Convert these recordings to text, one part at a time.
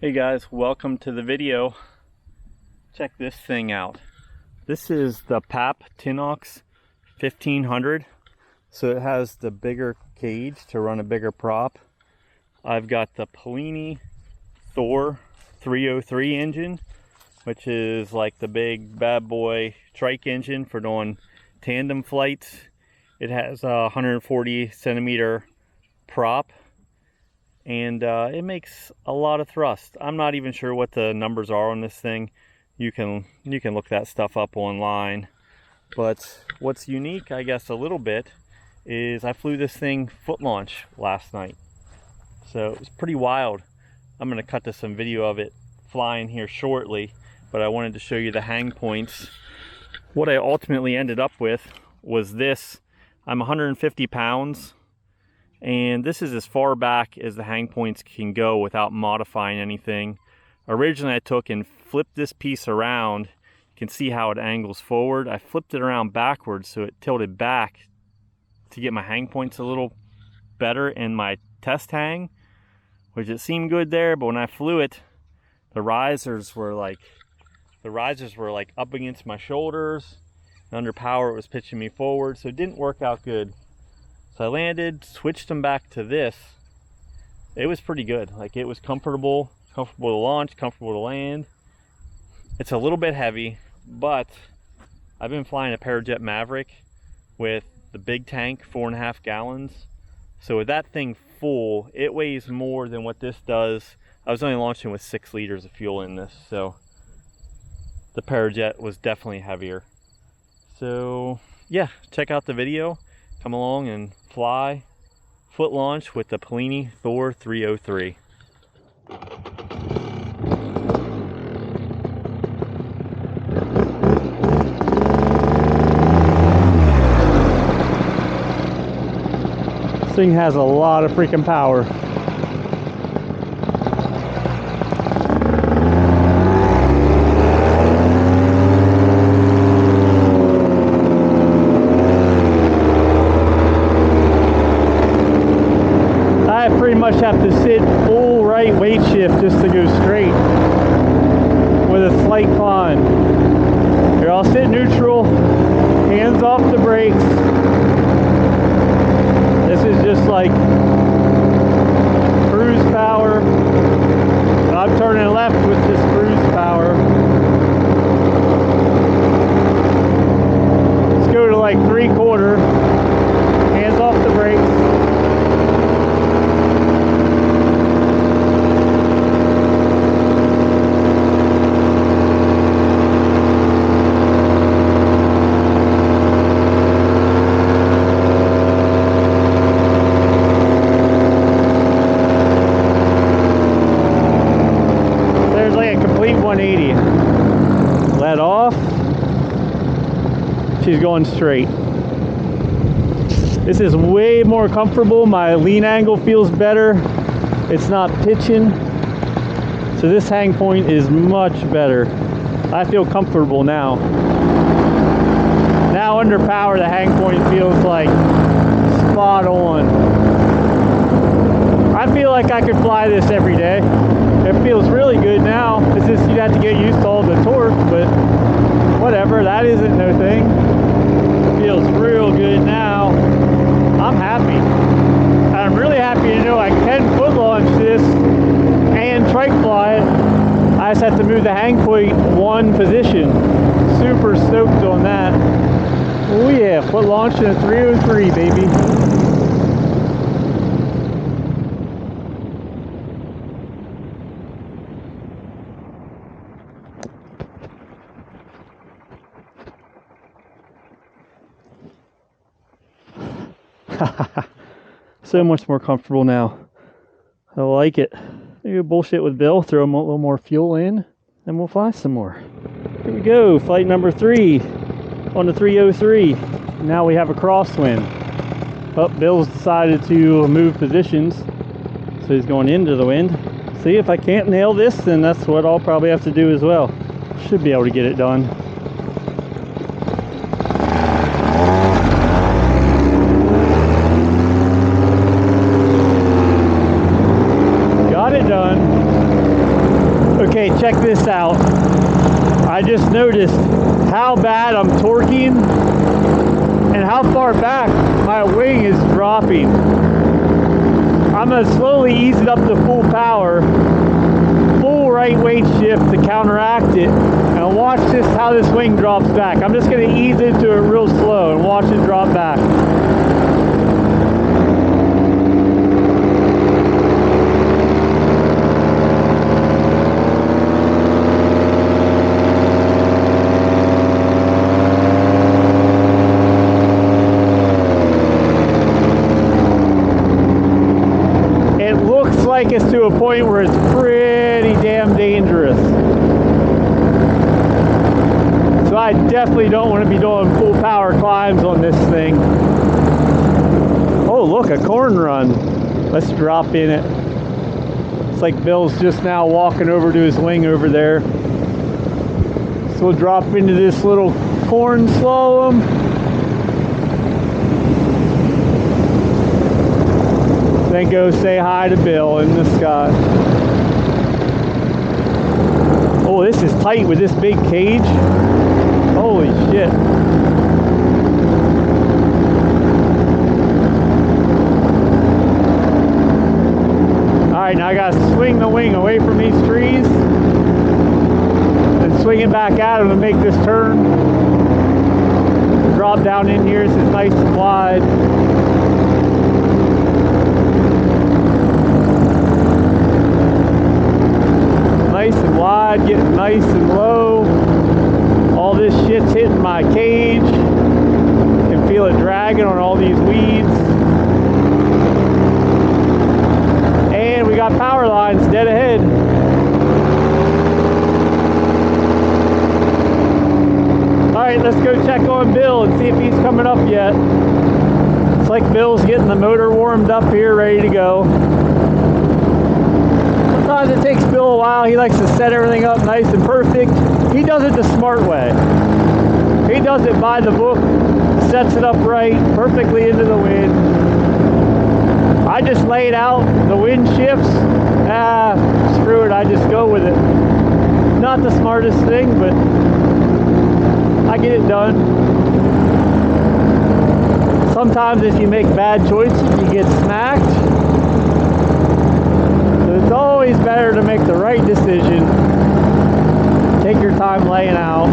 Hey guys, welcome to the video. Check this thing out. This is the PAP Tinox 1500. So it has the bigger cage to run a bigger prop. I've got the Polini Thor 303 engine, which is like the big bad boy trike engine for doing tandem flights. It has a 140 centimeter prop, and it makes a lot of thrust. I'm not even sure what the numbers are on this thing. You can look that stuff up online. But what's unique, I guess, a little bit is I flew this thing foot launch last night. So it was pretty wild. I'm going to cut to some video of it flying here shortly, but I wanted to show you the hang points. What I ultimately ended up with was this. I'm 150 pounds. And this is as far back as the hang points can go without modifying anything. Originally I took and flipped this piece around. You can see how it angles forward. I flipped it around backwards so it tilted back to get my hang points a little better in my test hang, which it seemed good there, but when I flew it, the risers were like up against my shoulders. Under power it was pitching me forward, so it didn't work out good. So I landed, switched them back to this. It was pretty good. Like, it was comfortable to launch, comfortable to land. It's a little bit heavy, but I've been flying a Parajet Maverick with the big tank, 4.5 gallons. So with that thing full, it weighs more than what this does. I was only launching with 6 liters of fuel in this, so the Parajet was definitely heavier. So yeah, check out the video. Come along and fly foot launch with the Polini Thor 303. This thing has a lot of freaking power. Much have to sit full right weight shift just to go straight with a slight climb. Here, I'll sit neutral, hands off the brakes. This is just like cruise power. I'm turning left with this cruise power. Let's go to like 3/4, hands off the brakes. Let off. She's going straight. This is way more comfortable. My lean angle feels better. It's not pitching. So this hang point is much better. I feel comfortable now. Now under power, the hang point feels like spot on. I feel like I could fly this every day. It feels really good now. It's just you'd have to get used to all the torque, but whatever, that isn't no thing. It feels real good now. I'm happy. And I'm really happy to know I can foot launch this and trike fly it. I just have to move the hang point one position. Super stoked on that. Oh yeah, foot launch in a 303, baby. So much more comfortable now. I like it. Maybe bullshit with Bill, throw a little more fuel in, and we'll fly some more. Here we go, flight number 3 on the 303. Now we have a crosswind. Oh, Bill's decided to move positions, so he's going into the wind. See, if I can't nail this, then that's what I'll probably have to do as well. Should be able to get it done. Got it done. Okay, check this out. I just noticed how bad I'm torquing and how far back my wing is dropping. I'm going to slowly ease it up to full power, full right weight shift to counteract it, and watch this, how this wing drops back. I'm just going to ease into it real slow and watch it drop back. Like it's to a point where it's pretty damn dangerous. So I definitely don't want to be doing full power climbs on this thing. Oh, look, a corn run. Let's drop in it. It's like Bill's just now walking over to his wing over there. So we'll drop into this little corn slalom. Then go say hi to Bill in the sky. Oh, this is tight with this big cage. Holy shit. Alright, now I gotta swing the wing away from these trees and swing it back at them to make this turn. Drop down in here, this is nice and wide. Nice and wide, getting nice and low. All this shit's hitting my cage. You can feel it dragging on all these weeds. And we got power lines dead ahead. Alright, let's go check on Bill and see if he's coming up yet. It's like Bill's getting the motor warmed up here, ready to go. Sometimes it takes Bill a while. He likes to set everything up nice and perfect. He does it the smart way. He does it by the book, sets it up right, perfectly into the wind. I just lay it out, the wind shifts. Screw it, I just go with it. Not the smartest thing, but I get it done. Sometimes if you make bad choices, you get smacked. It's always better to make the right decision. Take your time laying out.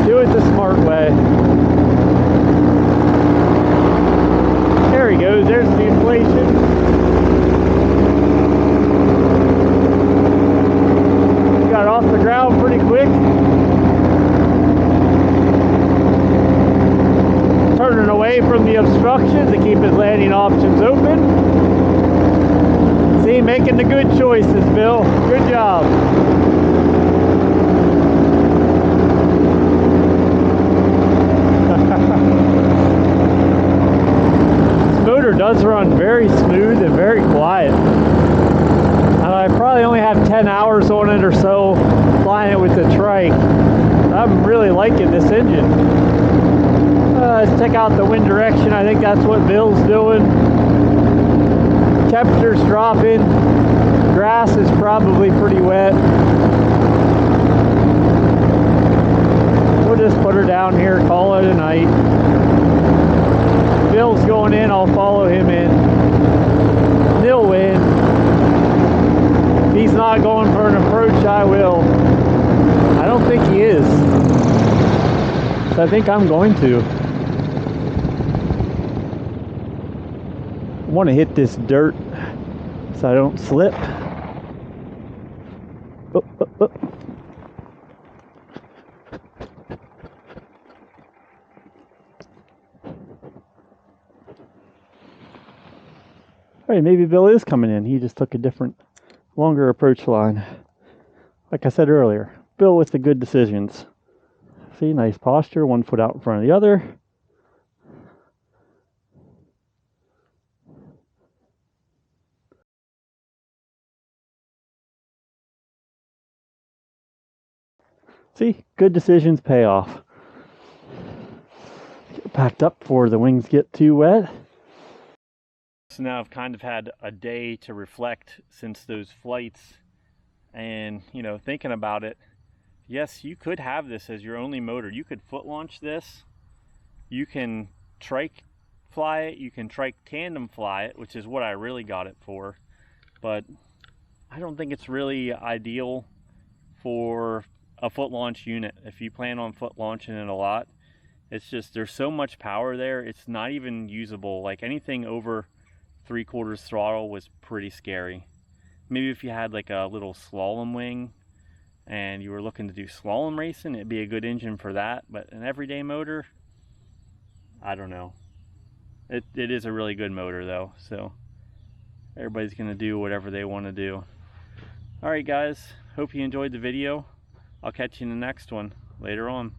Do it the smart way. There he goes. There's the inflation. Got off the ground pretty quick. Turning away from the obstructions to keep his landing options open. See, making the good choices, Bill. Good job. This motor does run very smooth and very quiet. And I probably only have 10 hours on it or so flying it with the trike. I'm really liking this engine. Let's check out the wind direction. I think that's what Bill's doing. Temperature's dropping. Grass is probably pretty wet. We'll just put her down here, call it a night. Bill's going in, I'll follow him in. He'll win. If he's not going for an approach, I will. I don't think he is. So I think I'm going to. I want to hit this dirt so I don't slip. Oh, oh, oh. Alright, maybe Bill is coming in. He just took a different, longer approach line. Like I said earlier, Bill with the good decisions. See, nice posture, one foot out in front of the other. See, good decisions pay off. Get packed up before the wings get too wet. So now I've kind of had a day to reflect since those flights And you know, thinking about it, yes, you could have this as your only motor. You could foot launch this, you can trike fly it, you can trike tandem fly it, which is what I really got it for. But I don't think it's really ideal for a foot launch unit. If you plan on foot launching it a lot, it's just, there's so much power there, it's not even usable. Like anything over 3/4 throttle was pretty scary. Maybe if you had like a little slalom wing and you were looking to do slalom racing, it'd be a good engine for that. But an everyday motor, I don't know. It is a really good motor though, so everybody's gonna do whatever they want to do. Alright guys, hope you enjoyed the video. I'll catch you in the next one later on.